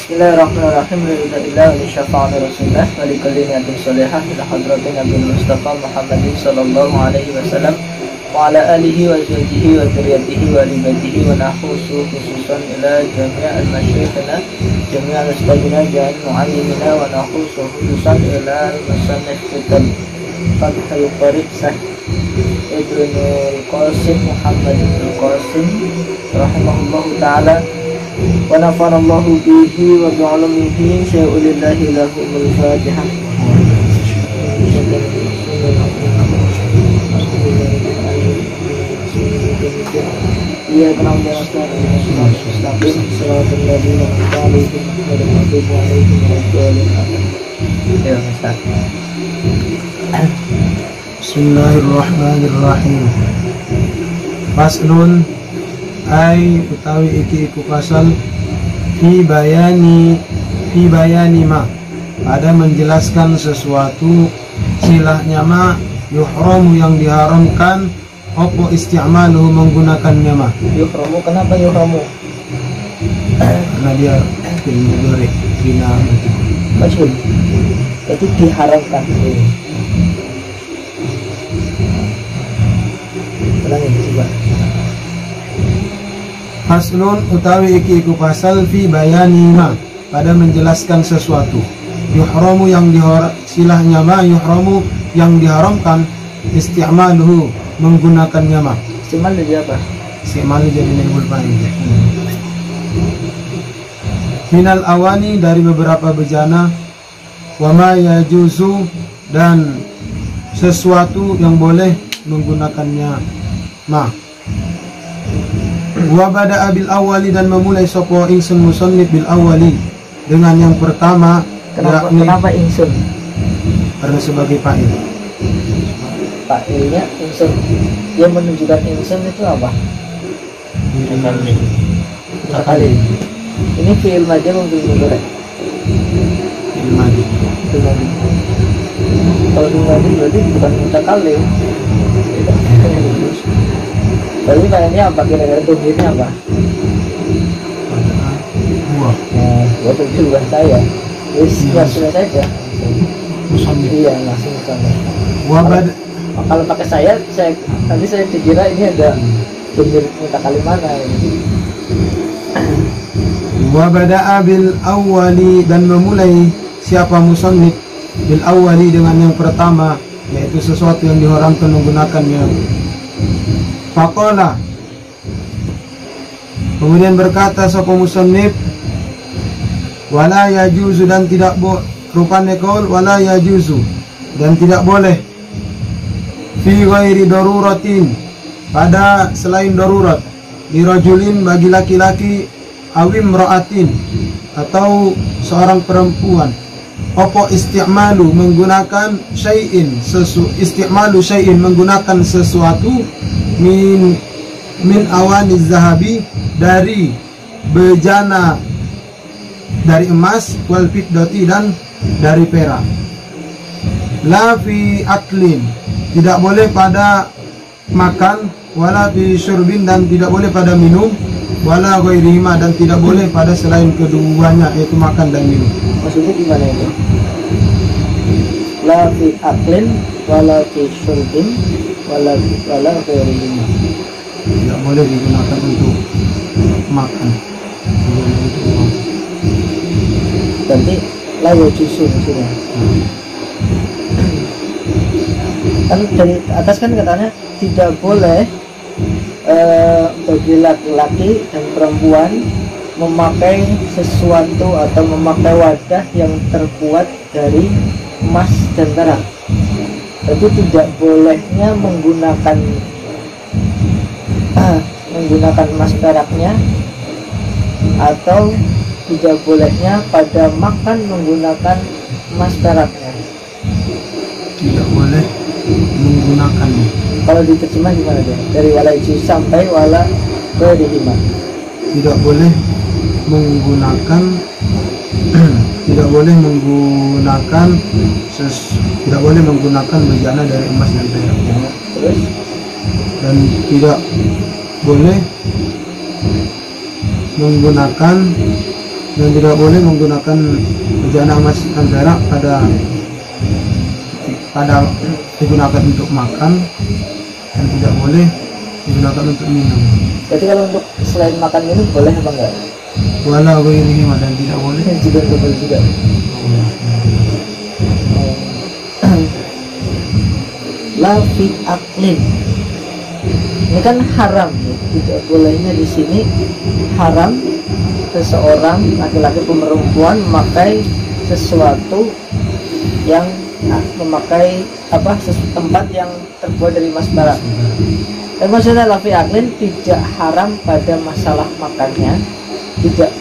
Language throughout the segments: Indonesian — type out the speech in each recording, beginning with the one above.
Bismillahirrahmanirrahim. Alhamdulillah wa syafa'an rasulullah wa likulli niyatin sholihah ila hadratin Nabi Mustafa Muhammadin sallallahu alaihi wasallam wa ala alihi wa zawjihi wa dzurriyyatihi wa libatihi wa nahusu khususan ila jami' al-masyayikhina jami' al-ustadzina jami' mu'allimina wa nahusu khususan ila al-musannif kitab Fathul Qarib Sah Ibnul Qasim Muhammad Ibnul Qasim rahimahullahu ta'ala wa nafanallahu bihi wa bi'ulumihi syai'ulillahi lahumul fatihah. Iya kenal dengan Ustaz Salatul Nabi Bismillahirrahmanirrahim. Faslun ai utawi iki iku pasal fi bayani ma pada menjelaskan sesuatu silahnya ma yuhramu yang diharamkan opo isti'maluhu menggunakannya ma. Yuhramu, kenapa yuhramu? Karena dia film mudhari bina Majhul, itu diharamkan. Ulangi coba. Faslun utawi iki iku pasal fi bayani ma pada menjelaskan sesuatu yuhramu yang silahnya ma yuhramu yang diharamkan isti'maluhu menggunakannya ma. Istimal jadi apa? Isti'mal jadi naibul fa'il. Minal awani dari beberapa bejana wa ma yajuzu dan sesuatu yang boleh menggunakannya ma. Wa bada'a bil awali dan memulai sapa ingsun musannif bil awali dengan yang pertama. Kenapa ingsun? Karena sebagai fa'il. Fa'ilnya ingsun. Yang menunjukkan ingsun itu apa? Mutakallim. Ini fi'il madhi atau fi'il mudhari? Fi'il madhi. Kalau fi'il madhi berarti bukan mutakallim. Berarti fa'ilnya apa? Kira-kira tujuannya apa? Buah. Nah, buat tujuan saya. Sudah saja. Musannif. Iya, langsung musannif. Kalau pakai tadi saya dikira ini ada domir mutakallim mana ini. Wa bada'a bil awwali dan memulai siapa musannif bil awwali dengan yang pertama yaitu sesuatu yang diharamkan menggunakannya. Faqala kemudian berkata sapa musannif wala yajuzu dan tidak rupane qaul wala yajuzu dan tidak boleh fi ghairi daruratin pada selain darurat dirajulin bagi laki-laki awim ra'atin atau seorang perempuan opo isti'malu menggunakan syai'in isti'malu syai'in menggunakan sesuatu min awaniz zahabi dari bejana dari emas wal fiddati dan dari perak la fi aklin tidak boleh pada makan wala fi syurbin dan tidak boleh pada minum wala ghairihima dan tidak boleh pada selain keduanya yaitu makan dan minum. Maksudnya gimana itu? La fi aklin wala fi syurbin wala ghairihima. Tidak boleh digunakan untuk makan. Berarti la yajuzu maksudnya. Kan dari atas kan katanya tidak boleh bagi laki-laki dan perempuan memakai sesuatu atau memakai wadah yang terbuat dari emas dan perak. Itu tidak bolehnya menggunakan emas peraknya atau tidak bolehnya pada makan menggunakan emas peraknya. Tidak boleh menggunakannya. Kalau diterjemah gimana dia? Dari wala iju sampai wala ghairihima. Tidak boleh menggunakan tidak boleh menggunakan bejana dari emas dan perak. Terus dan tidak boleh menggunakan dan tidak boleh menggunakan bejana emas dan perak pada digunakan untuk makan, dan tidak boleh digunakan untuk minum. Jadi kalau untuk selain makan minum boleh apa enggak? Wala ghairihi, dan tidak boleh Juga boleh juga. La fi aklin. Ini kan haram, tidak bolehnya di sini haram seseorang laki-laki pun perempuan memakai sesuatu yang memakai tempat yang terbuat dari emas perak. Dan maksudnya la fi aklin tidak haram pada masalah makannya, tidak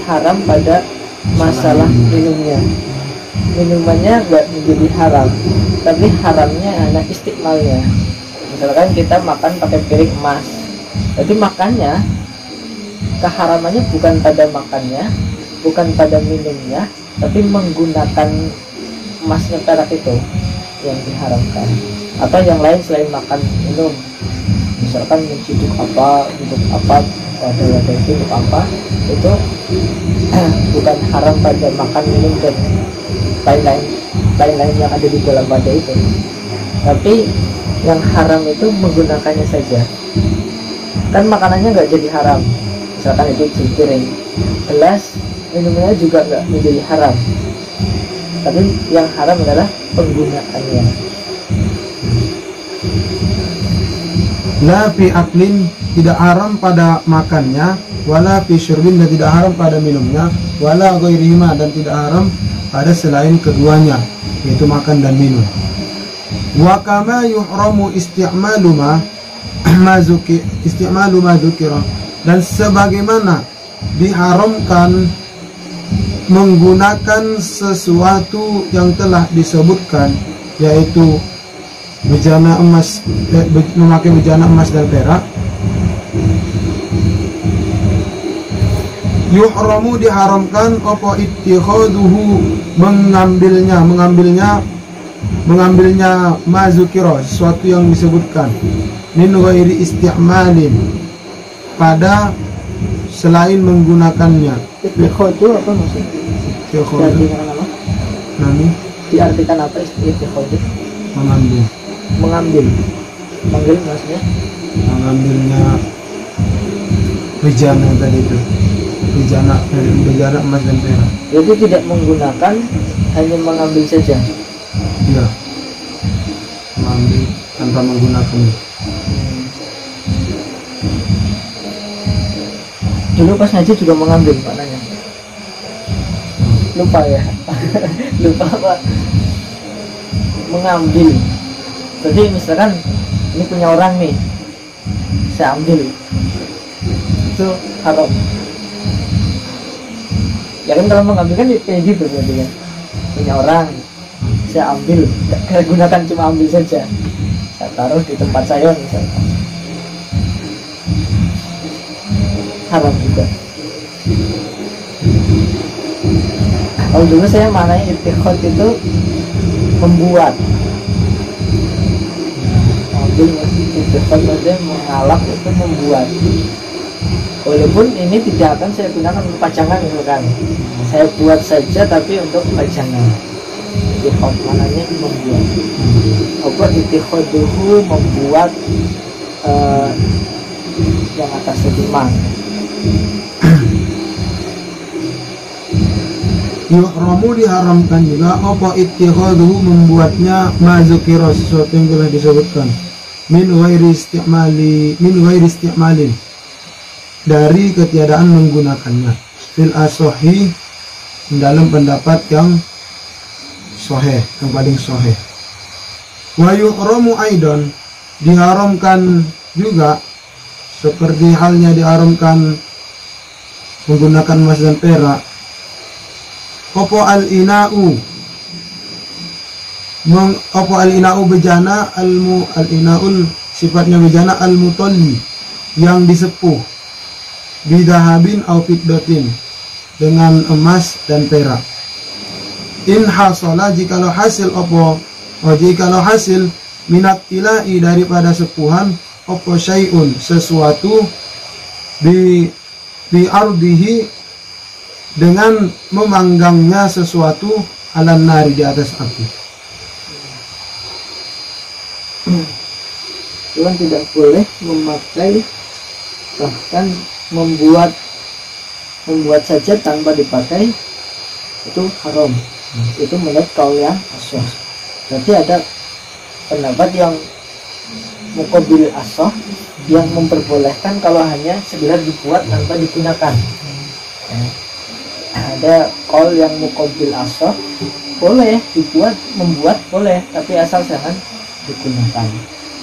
haram pada masalah minumnya. Minumannya enggak menjadi haram, tapi haramnya hanya istiqmalnya. Misalkan kita makan pakai piring emas, jadi makannya, keharamannya bukan pada makannya, bukan pada minumnya, tapi menggunakan emasnya perak itu yang diharamkan. Atau yang lain selain makan minum, misalkan menciduk apa, wadah-wadah itu untuk apa, itu bukan haram pada makan minum dan lain-lain yang ada di dalam wadah itu, tapi yang haram itu menggunakannya saja. Kan makanannya nggak jadi haram, misalkan itu piring, gelas, minumnya juga nggak menjadi haram, tapi yang haram adalah penggunaannya. La fi aklin, tidak haram pada makannya, wala fi syurbin, dan tidak haram pada minumnya, wala ghairihima, dan tidak haram pada selain keduanya, yaitu makan dan minum. Wa kama yuhramu isti'malu ma dzukira, dan sebagaimana diharamkan menggunakan sesuatu yang telah disebutkan, yaitu bejana emas, memakai bejana emas dan perak. Yuhramu, diharamkan apa ittikhaduhu, mengambilnya mazukiro, sesuatu yang disebutkan, min ghairi isti'malin, pada selain menggunakannya. Ittikhadu apa maksudnya? Diartikan apa? Nami? Diartikan apa ittikhadu? Mengambil maksudnya? Mengambilnya bejana tadi itu, bejana emas dan perak. Jadi tidak menggunakan, hanya mengambil saja. Iya, mengambil tanpa menggunakannya. Dulu pas ngaji juga mengambil maknanya. Lupa ya. Lupa apa? Mengambil. Jadi misalkan ini punya orang nih, saya ambil, itu haram. Ya kan kalau mengambil kan kayak gitu berarti kan. Punya orang, saya ambil, saya gunakan, cuma ambil saja, saya taruh di tempat saya misalkan, haram juga. Kalau dulu saya maknanya ittikhad itu membuat, ambil ittikhad maksudnya mengalap itu membuat. Walaupun ini tidak akan saya gunakan untuk pajangan misalkan, saya buat saja tapi untuk pajangan. Ittikhad maknanya membuat. Apa ittikhaduhu, membuat yang atas sediman. Yuhramu, diharamkan juga apa ittikhaduhu, membuatnya mazukira, sesuatu yang telah disebutkan, min ghairi isti'malin, dari ketiadaan menggunakannya, fil asohi, dalam pendapat yang sahih, yang paling sahih. Wa yuhramu aidan, diharamkan juga seperti halnya diharamkan menggunakan emas dan perak, opo al-ina'u, bejana, al-ina'ul, sifatnya bejana, al-mutalli, yang disepuh, bidahabin au fiddatin, dengan emas dan perak. In hasala, jikalau hasil jikalau hasil minat tilai, daripada sepuhan, opo syai'un, sesuatu, bi ardihi, dengan memanggangnya sesuatu ala nari di atas api. Tuhan tidak boleh memakai, bahkan membuat saja tanpa dipakai itu haram. Itu menurut kaul yang ashah. Berarti ada pendapat yang muqabil ashah yang memperbolehkan kalau hanya sekedar dibuat tanpa digunakan. Ada kaul yang muqabil ashah, boleh membuat boleh, tapi asal jangan digunakan.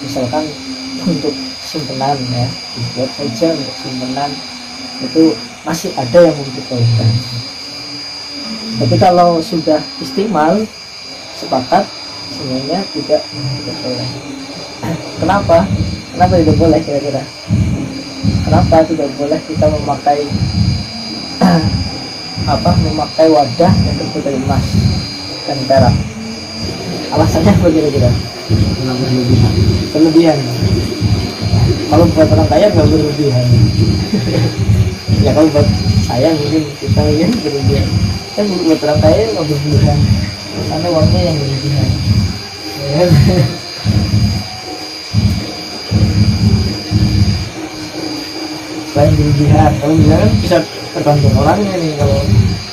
Misalkan untuk simpenan ya, dibuat saja untuk simpenan, itu masih ada yang memperbolehkan. Tapi kalau sudah istimal, sepakat semuanya tidak boleh. Kenapa tidak boleh kira-kira? Kenapa tidak boleh kita memakai memakai wadah yang terbuat dari emas dan perak? Alasannya apa kira-kira? Berlebihan. Kalau buat orang kaya nggak berlebihan. Ya kalau buat saya mungkin kita mungkin berlebihan. Kan buat orang kaya nggak berlebihan, karena uangnya yang berlebihan. Selain berlebihan, kalau misalkan bisa tergantung orangnya nih. Kalau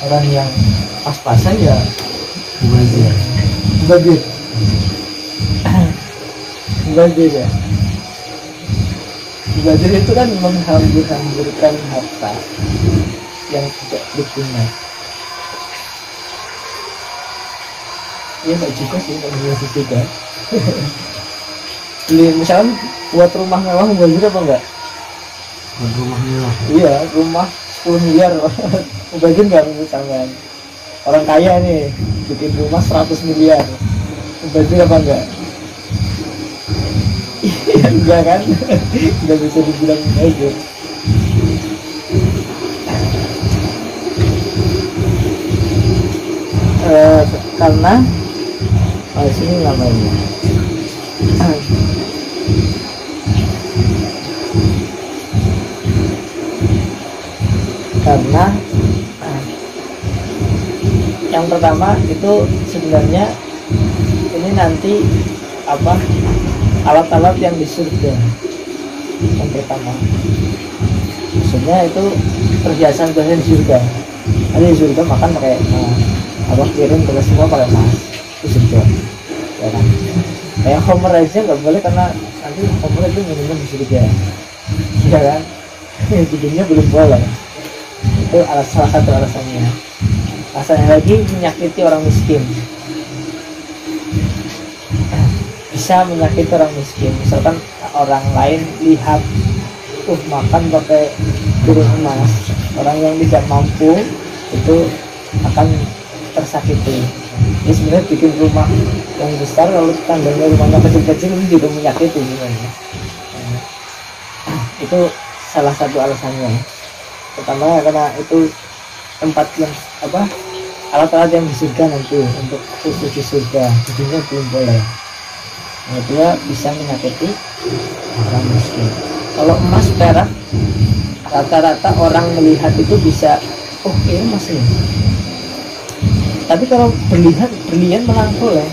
orang yang pas-pasan ya mubazir ya. Mubazir itu kan menghambur-hamburkan harta yang tidak berguna. Ya nggak juga sih, nggak bisa juga. Beli misalkan buat rumah mewah mubazir apa enggak? Buat rumah mewah. Iya, rumah 10 miliar mubazir nggak misalkan. Orang kaya nih bikin rumah 100 miliar, mubazir apa enggak? Enggak kan? Nggak bisa dibilang mubazir. Karena sini namanya karena yang pertama itu sebenarnya ini nanti alat-alat yang di surga. Yang pertama maksudnya itu perhiasan di surga. Ada di surga makan pakai kirim ke semua pakai emas, itu surga ya kan. Kayak homer aja nggak boleh karena nanti homer itu minumnya di surga ya kan. Jadinya belum boleh. Itu salah satu alasannya. Alasannya lagi menyakiti orang miskin, bisa menyakiti orang miskin. Misalkan orang lain lihat makan pakai piring emas, orang yang tidak mampu itu akan tersakiti. Ini sebenarnya bikin rumah yang besar lalu tangganya rumahnya kecil-kecil itu juga menyakiti sebenarnya. Itu salah satu alasannya. Pertama karena itu tempat yang alat-alat yang di surga nanti untuk khusus di surga, jadinya belum boleh. Yang kedua bisa menyakiti orang miskin. Kalau emas perak rata-rata orang melihat itu bisa ini emas nih. Tapi kalau berlian malah boleh.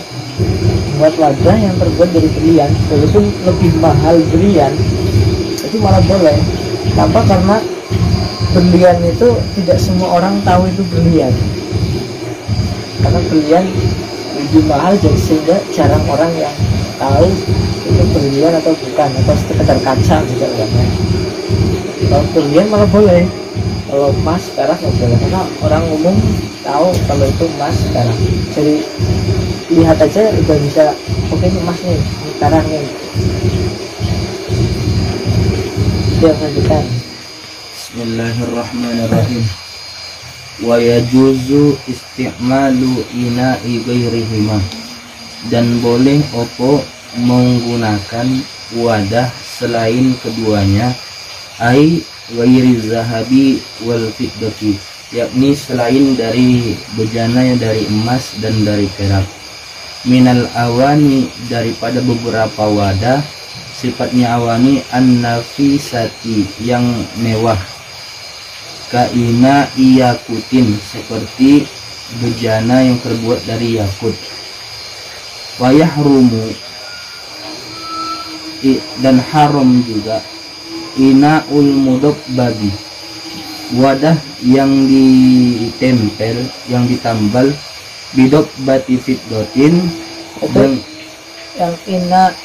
Buat wadah yang terbuat dari berlian, walaupun lebih mahal berlian, itu malah boleh. Kenapa? Karena berlian itu tidak semua orang tahu itu berlian. Karena berlian lebih mahal, jadi sehingga jarang orang yang tahu itu berlian atau bukan, atau sekedar kaca misalnya. Kalau berlian malah boleh. Kalau emas perak nggak boleh, karena orang umum tahu kalau itu emas perak. Jadi lihat aja udah bisa, ini emas nih, ini perak nih. Dia lanjutkan. Bismillahirrahmanirrahim. Wa yajuzu isti'malu ina'i ghairihima, dan boleh opo menggunakan wadah selain keduanya, ai ghairi zahabi wal fiddati, yakni selain dari bejana dari emas dan dari perak, minal awani, daripada beberapa wadah, sifatnya awani an-nafisati, yang mewah, kaina iyakutin, seperti bejana yang terbuat dari yakut. Wayahrumu, dan haram juga inaul mudok babi, wadah yang ditempel, yang ditambal bidok bati fitdotin, dan yang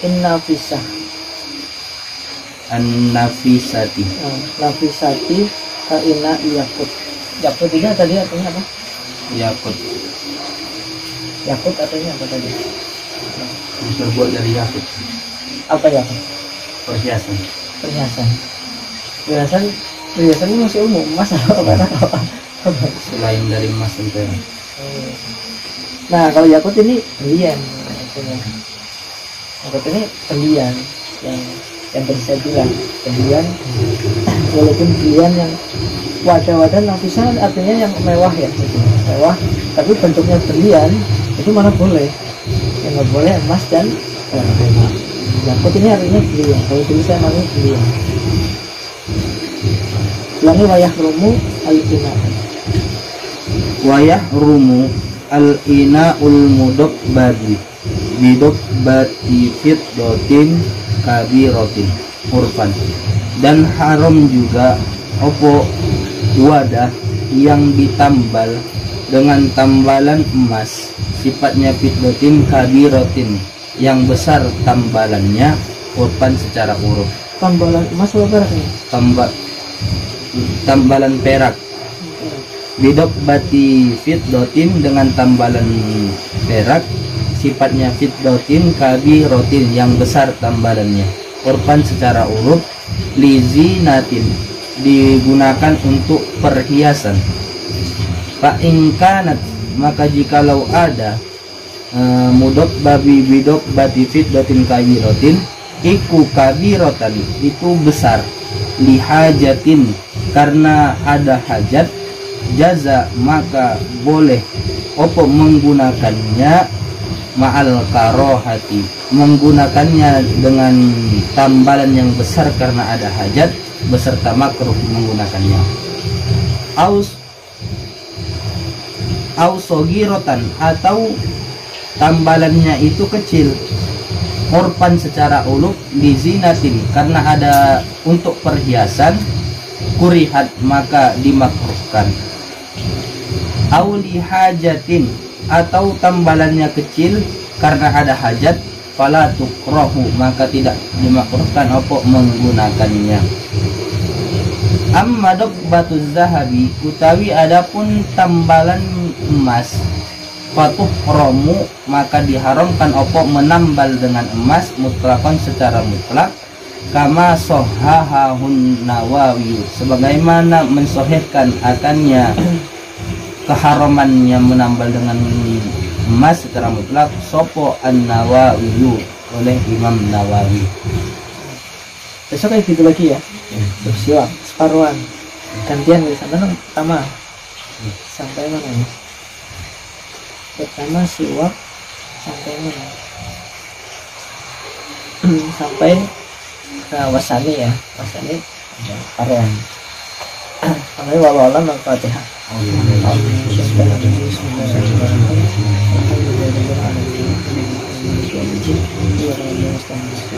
inna fisah an-nafisati. Nafisati kaina yakut. Yakut ini tadi artinya apa? Yakut Yakut artinya apa tadi? yang terbuat dari yakut, Apa yakut? perhiasan. Perhiasan. Perhiasan ini masih umum, emas atau perak apa? Selain dari emas dan perak. Nah, kalau yakut ini berlian. Yakut ini berlian yang tadi saya bilang, berlian. Walaupun berlian yang wadah-wadah nafisah artinya yang mewah ya, mewah. Tapi bentuknya berlian itu mana boleh? Yang nggak boleh emas dan perak. Yakut ini artinya berlian. Kalau dulu saya namanya berlian. Ulangi wayahrumu al-ina. Wayahrumu al-inaul mudok badi bidok bati fitdotin kabiratin urfan, dan haram juga opo wadah yang ditambal dengan tambalan emas, sifatnya fitdotin kabiratin, yang besar tambalannya, urfan secara uruf. Tambalan emas atau perak ini? Tambalan perak. Bidok bati fitdotin, dengan tambalan perak, sifatnya fitdotin kabiratin, yang besar tambalannya, urfan secara uruf, lizinatin, digunakan untuk perhiasan. Fa'inkanat, maka jikalau ada mudok babi bidok bati fitdotin kabiratin, iku kabiratan, itu besar, lihajatin, karena ada hajat, jaza, maka boleh opo menggunakannya, ma'al karohati, menggunakannya dengan tambalan yang besar karena ada hajat, beserta makruh menggunakannya. Sogirotan, atau tambalannya itu kecil, urfan secara uluk, lizinatin, karena ada untuk perhiasan, kurihat, maka dimakruhkan. Lihajatin, atau tambalannya kecil karena ada hajat, fala tukrahu, maka tidak dimakruhkan apa menggunakannya. Amma batu zahabi, utawi adapun tambalan emas, fatuhramu, maka diharamkan apa menambal dengan emas, mutlakon secara mutlak, kama sohahahun Nawawi, sebagaimana mensohihkan akannya keharamannya menambal dengan emas secara mutlak sopo an-Nawawi, oleh Imam Nawawi. Besok kayak gitu lagi ya. Siwak separuhan, gantian dari sana pertama sampai mana ya? Pertama siwak sampai mana? Sampai ke wasani ya, wasani separuhan. Sampai wawalan al-Fatihah. Bismillahirrahmanirrahim.